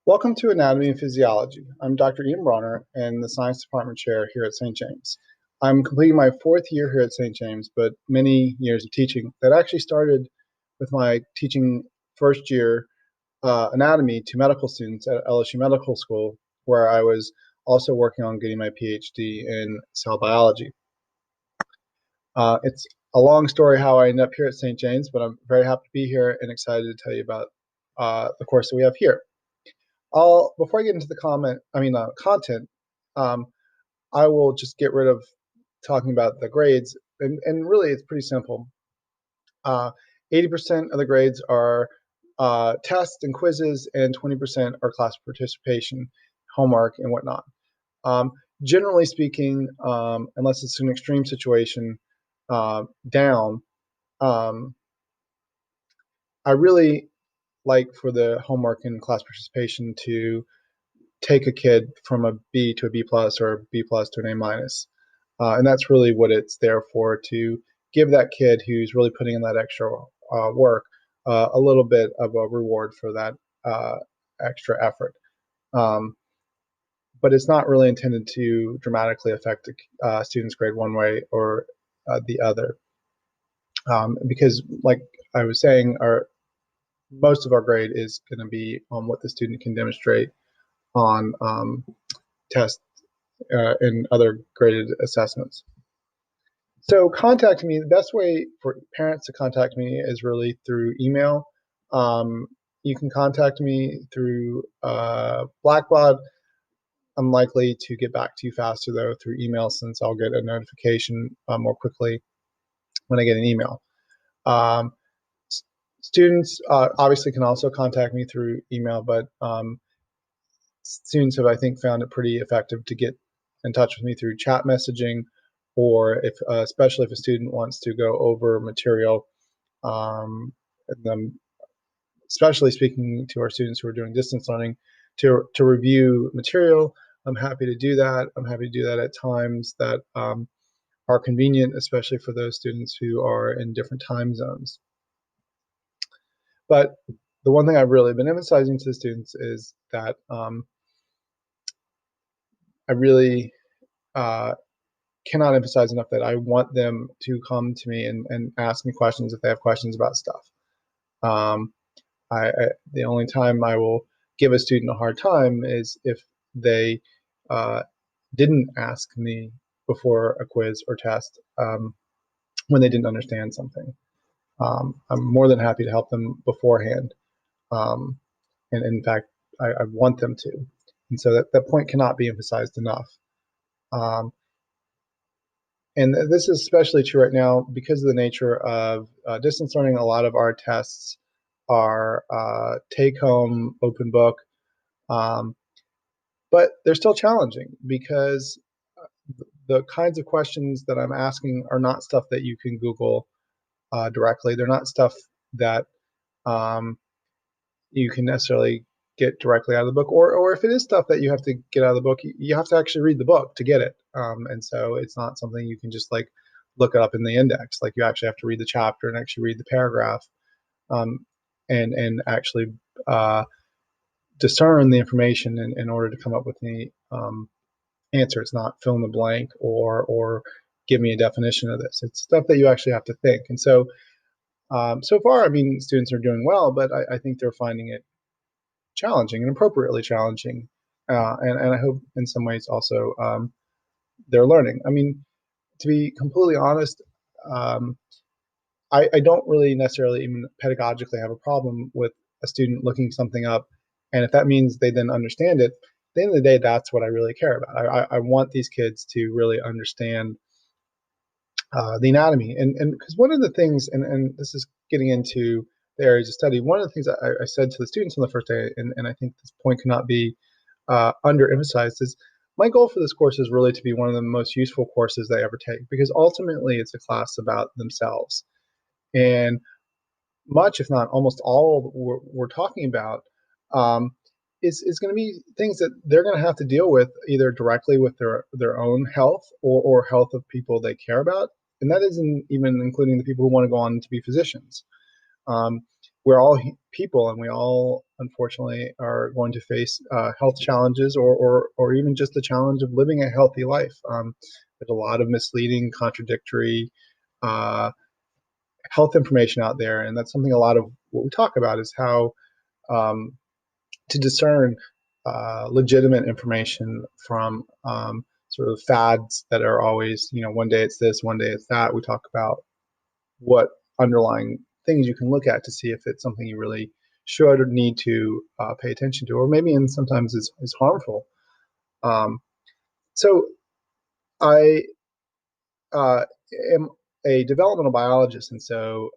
Welcome to Anatomy and Physiology. I'm Dr. Ian Brauner and the Science Department Chair here at St. James. I'm completing my fourth year here at St. James, but many years of teaching that actually started with my teaching first year anatomy to medical students at LSU Medical School, where I was also working on getting my PhD in cell biology. It's a long story how I ended up here at St. James, but I'm very happy to be here and excited to tell you about the course that we have here. Before I get into the content, I will just get rid of talking about the grades, and really it's pretty simple. 80% of the grades are tests and quizzes, and 20% are class participation, homework, and whatnot. Generally speaking, unless it's an extreme situation, down, I really like for the homework and class participation to take a kid from a B to a B plus or a B plus to an A minus. And that's really what it's there for, to give that kid who's really putting in that extra work a little bit of a reward for that extra effort. But it's not really intended to dramatically affect a student's grade one way or the other. Because like I was saying, most of our grade is going to be on what the student can demonstrate on tests and other graded assessments. So contact me. The best way for parents to contact me is really through email. You can contact me through Blackbaud. I'm likely to get back to you faster, though, through email, since I'll get a notification more quickly when I get an email. Students obviously can also contact me through email, but students have, I think, found it pretty effective to get in touch with me through chat messaging, or especially if a student wants to go over material, especially speaking to our students who are doing distance learning, to review material. I'm happy to do that. I'm happy to do that at times that are convenient, especially for those students who are in different time zones. But the one thing I've really been emphasizing to the students is that I really cannot emphasize enough that I want them to come to me and ask me questions if they have questions about stuff. The only time I will give a student a hard time is if they didn't ask me before a quiz or test when they didn't understand something. I'm more than happy to help them beforehand. And in fact, I want them to. And so that point cannot be emphasized enough. And this is especially true right now because of the nature of distance learning. A lot of our tests are take-home, open book, but they're still challenging because the kinds of questions that I'm asking are not stuff that you can Google directly. They're not stuff that you can necessarily get directly out of the book, or if it is stuff that you have to get out of the book, you have to actually read the book to get it. And so it's not something you can just like look it up in the index. Like you actually have to read the chapter and actually read the paragraph, and actually discern the information in order to come up with the answer. It's not fill in the blank or give me a definition of this. It's stuff that you actually have to think. And so so far, I mean, students are doing well, but I think they're finding it challenging and appropriately challenging. And I hope in some ways also they're learning. I mean, to be completely honest, I don't really necessarily even pedagogically have a problem with a student looking something up. And if that means they then understand it, at the end of the day, that's what I really care about. I want these kids to really understand the anatomy. And because one of the things, and this is getting into the areas of study, one of the things I said to the students on the first day, and I think this point cannot be underemphasized, is my goal for this course is really to be one of the most useful courses they ever take, because ultimately it's a class about themselves. And much, if not almost all we're talking about is going to be things that they're going to have to deal with either directly with their own health or health of people they care about. And that isn't even including the people who want to go on to be physicians. we're all people, and we all unfortunately are going to face health challenges, or even just the challenge of living a healthy life. There's a lot of misleading, contradictory uh, health information out there, and that's something a lot of what we talk about is how um, to discern legitimate information from sort of fads that are always, one day it's this, one day it's that. We talk about what underlying things you can look at to see if it's something you really should or need to pay attention to, or maybe and sometimes is harmful. Um, so I am a developmental biologist, and so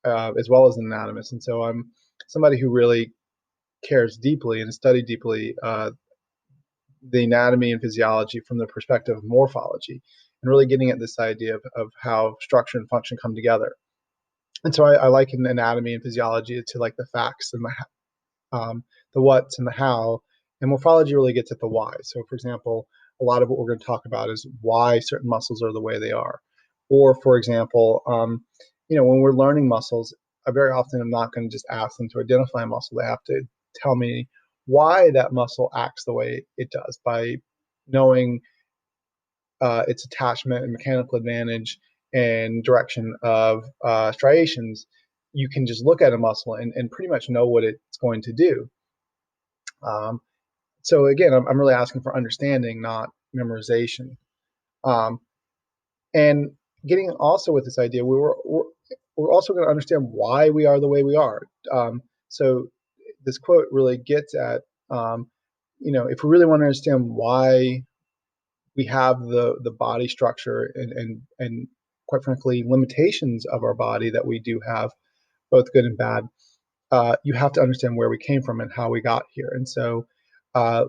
as well as an anatomist, and so I'm somebody who really cares deeply and studied deeply the anatomy and physiology from the perspective of morphology, and really getting at this idea of how structure and function come together. And so I liken anatomy and physiology to like the facts and the what's and the how, and morphology really gets at the why. So, for example, a lot of what we're going to talk about is why certain muscles are the way they are. Or, for example, when we're learning muscles, I very often am not going to just ask them to identify a muscle. They have to tell me why that muscle acts the way it does by knowing its attachment and mechanical advantage and direction of striations. You can just look at a muscle and pretty much know what it's going to do. Um, so again, I'm really asking for understanding, not memorization. Um, and getting also with this idea, we're also going to understand why we are the way we are. So this quote really gets at, if we really want to understand why we have the body structure and quite frankly limitations of our body that we do have, both good and bad, you have to understand where we came from and how we got here. And so,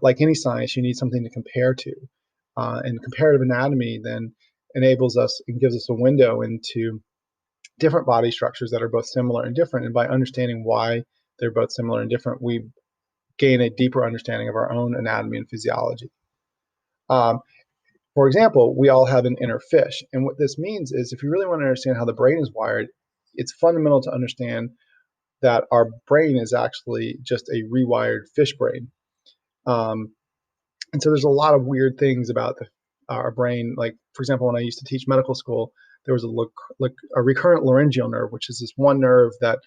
like any science, you need something to compare to. And comparative anatomy then enables us and gives us a window into different body structures that are both similar and different. And by understanding why they're both similar and different, we gain a deeper understanding of our own anatomy and physiology. Um, for example, we all have an inner fish. And what this means is if you really want to understand how the brain is wired, it's fundamental to understand that our brain is actually just a rewired fish brain. Um, and so there's a lot of weird things about our brain. Like, for example, when I used to teach medical school, there was a recurrent laryngeal nerve, which is this one nerve that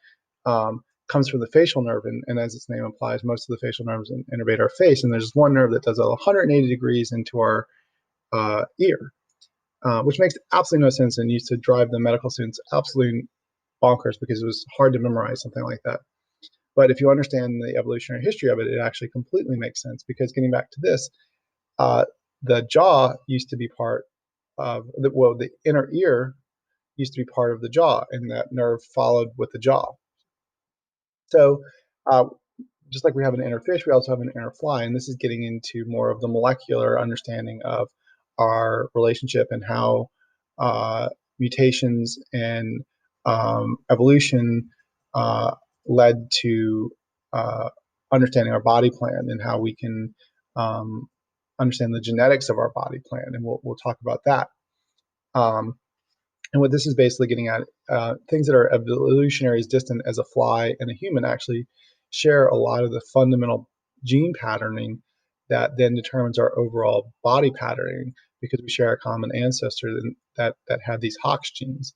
comes from the facial nerve. And as its name implies, most of the facial nerves innervate our face. And there's this one nerve that does 180 degrees into our ear, which makes absolutely no sense and used to drive the medical students absolutely bonkers because it was hard to memorize something like that. But if you understand the evolutionary history of it, it actually completely makes sense because getting back to this, uh, the jaw used to be part of the inner ear used to be part of the jaw, and that nerve followed with the jaw. So, uh, just like we have an inner fish, we also have an inner fly, and this is getting into more of the molecular understanding of our relationship and how mutations and evolution uh, led to uh, understanding our body plan and how we can um, understand the genetics of our body plan, and we'll talk about that. Um, and what this is basically getting at, things that are evolutionary as distant as a fly and a human actually share a lot of the fundamental gene patterning that then determines our overall body patterning because we share a common ancestor that had these Hox genes.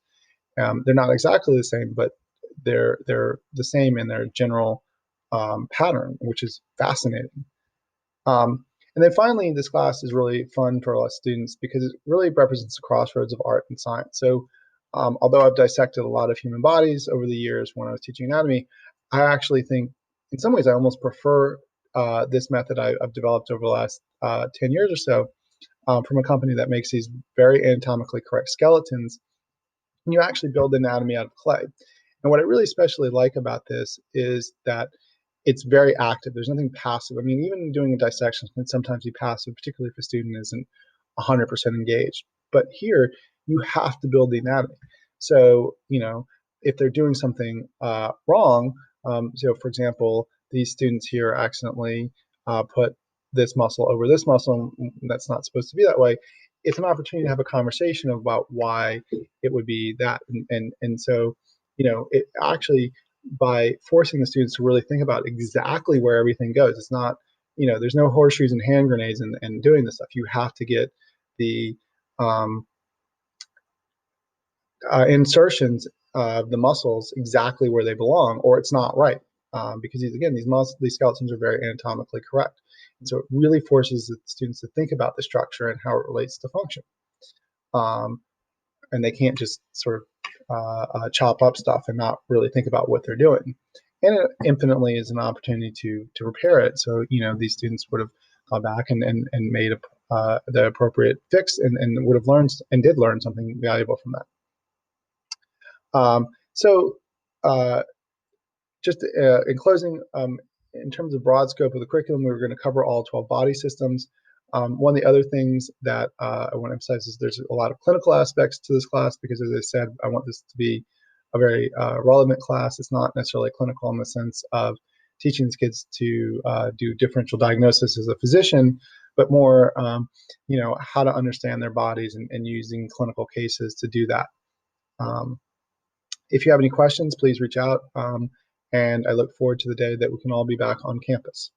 They're not exactly the same, but they're the same in their general pattern, which is fascinating. Um, and then finally, this class is really fun for a lot of students because it really represents the crossroads of art and science. So, although I've dissected a lot of human bodies over the years when I was teaching anatomy, I actually think, in some ways, I almost prefer this method I've developed over the last 10 years or so from a company that makes these very anatomically correct skeletons. And you actually build the anatomy out of clay. And what I really especially like about this is that it's very active. There's nothing passive. I mean, even doing a dissection can sometimes be passive, particularly if a student isn't 100% engaged. But here, you have to build the anatomy. So, if they're doing something wrong, so for example, these students here accidentally put this muscle over this muscle, that's not supposed to be that way. It's an opportunity to have a conversation about why it would be that. And so, it actually by forcing the students to really think about exactly where everything goes. It's not, there's no horseshoes and hand grenades and doing this stuff. You have to get the um, insertions of the muscles exactly where they belong, or it's not right. Because these skeletons are very anatomically correct. And so it really forces the students to think about the structure and how it relates to function. And they can't just sort of chop up stuff and not really think about what they're doing. And it infinitely is an opportunity to repair it. So these students would have gone back and made the appropriate fix and would have learned and did learn something valuable from that. So just in closing, in terms of broad scope of the curriculum, we were going to cover all 12 body systems. One of the other things that I want to emphasize is there's a lot of clinical aspects to this class because, as I said, I want this to be a very relevant class. It's not necessarily clinical in the sense of teaching these kids to do differential diagnosis as a physician, but more, how to understand their bodies and using clinical cases to do that. If you have any questions, please reach out. And I look forward to the day that we can all be back on campus.